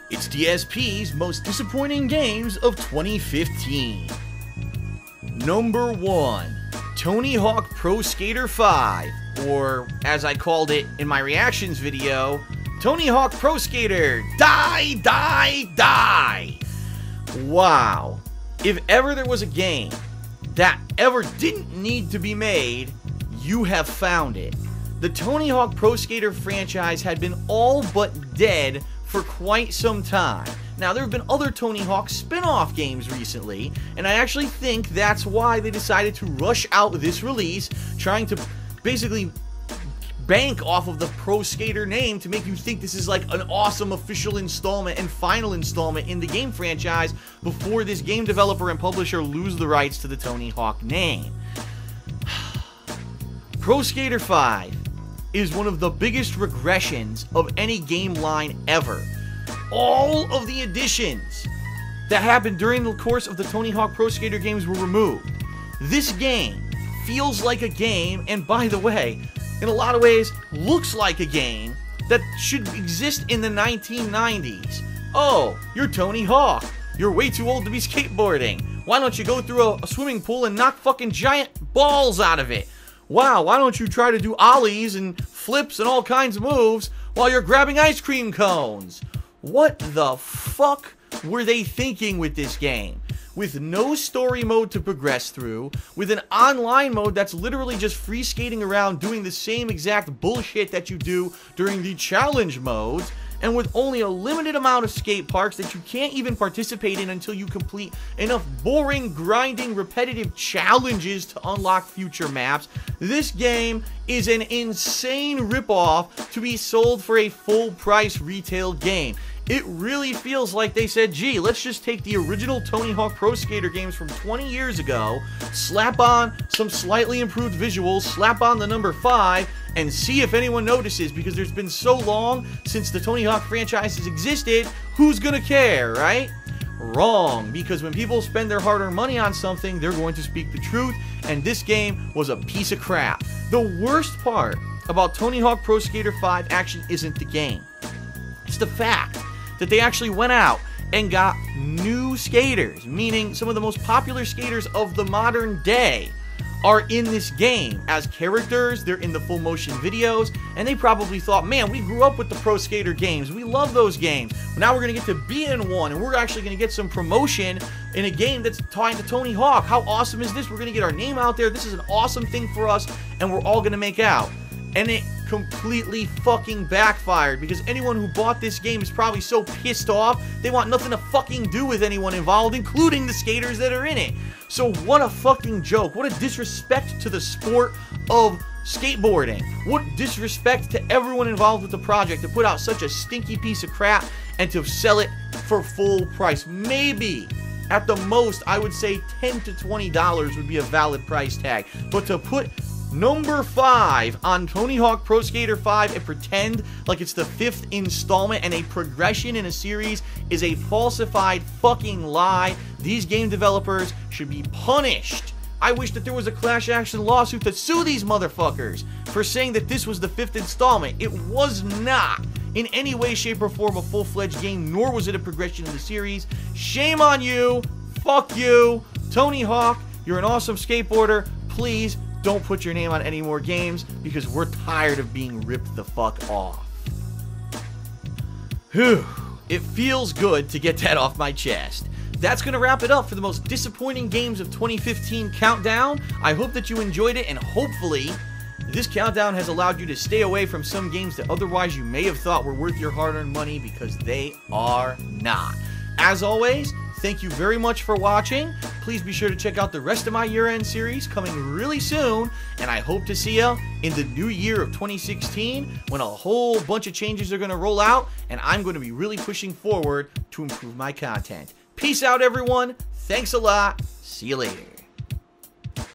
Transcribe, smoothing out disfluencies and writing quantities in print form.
It's DSP's most disappointing games of 2015. Number 1, Tony Hawk Pro Skater 5, or as I called it in my reactions video, Tony Hawk Pro Skater, Die, Die, Die! Wow. If ever there was a game that ever didn't need to be made, you have found it. The Tony Hawk Pro Skater franchise had been all but dead for quite some time. Now, there have been other Tony Hawk spin-off games recently, and I actually think that's why they decided to rush out this release, trying to basically bank off of the Pro Skater name to make you think this is like an awesome official installment and final installment in the game franchise before this game developer and publisher lose the rights to the Tony Hawk name. Pro Skater 5 is one of the biggest regressions of any game line ever. All of the additions that happened during the course of the Tony Hawk Pro Skater games were removed. This game feels like a game, and by the way, in a lot of ways, looks like a game that should exist in the 1990s. Oh, you're Tony Hawk. You're way too old to be skateboarding. Why don't you go through a swimming pool and knock fucking giant balls out of it? Wow, why don't you try to do ollies and flips and all kinds of moves while you're grabbing ice cream cones? What the fuck were they thinking with this game? With no story mode to progress through, with an online mode that's literally just free skating around doing the same exact bullshit that you do during the challenge modes, and with only a limited amount of skate parks that you can't even participate in until you complete enough boring, grinding, repetitive challenges to unlock future maps, this game is an insane ripoff to be sold for a full-price retail game. It really feels like they said, gee, let's just take the original Tony Hawk Pro Skater games from 20 years ago, slap on some slightly improved visuals, slap on the number 5, and see if anyone notices, because there's been so long since the Tony Hawk franchise has existed, who's gonna care, right? Wrong, because when people spend their hard-earned money on something, they're going to speak the truth, and this game was a piece of crap. The worst part about Tony Hawk Pro Skater 5 actually isn't the game. It's the fact that they actually went out and got new skaters, meaning some of the most popular skaters of the modern day are in this game as characters. They're in the full motion videos, and they probably thought, man, we grew up with the Pro Skater games, we love those games, but now we're gonna get to be in one, and we're actually gonna get some promotion in a game that's tied to Tony Hawk. How awesome is this? We're gonna get our name out there, this is an awesome thing for us, and we're all gonna make out. And it completely fucking backfired, because anyone who bought this game is probably so pissed off, they want nothing to fucking do with anyone involved, including the skaters that are in it. So what a fucking joke. What a disrespect to the sport of skateboarding. What disrespect to everyone involved with the project to put out such a stinky piece of crap and to sell it for full price. Maybe, at the most, I would say $10 to $20 would be a valid price tag. But to put number 5 on Tony Hawk Pro Skater 5 and pretend like it's the 5th installment and a progression in a series is a falsified fucking lie. These game developers should be punished. I wish that there was a class action lawsuit to sue these motherfuckers for saying that this was the 5th installment. It was not in any way, shape, or form a full-fledged game, nor was it a progression in the series. Shame on you. Fuck you. Tony Hawk, you're an awesome skateboarder. Please don't put your name on any more games, because we're tired of being ripped the fuck off. Whew. It feels good to get that off my chest. That's going to wrap it up for the most disappointing games of 2015 countdown. I hope that you enjoyed it, and hopefully this countdown has allowed you to stay away from some games that otherwise you may have thought were worth your hard-earned money, because they are not. As always, thank you very much for watching. Please be sure to check out the rest of my year-end series coming really soon, and I hope to see you in the new year of 2016 when a whole bunch of changes are going to roll out, and I'm going to be really pushing forward to improve my content. Peace out, everyone. Thanks a lot. See you later.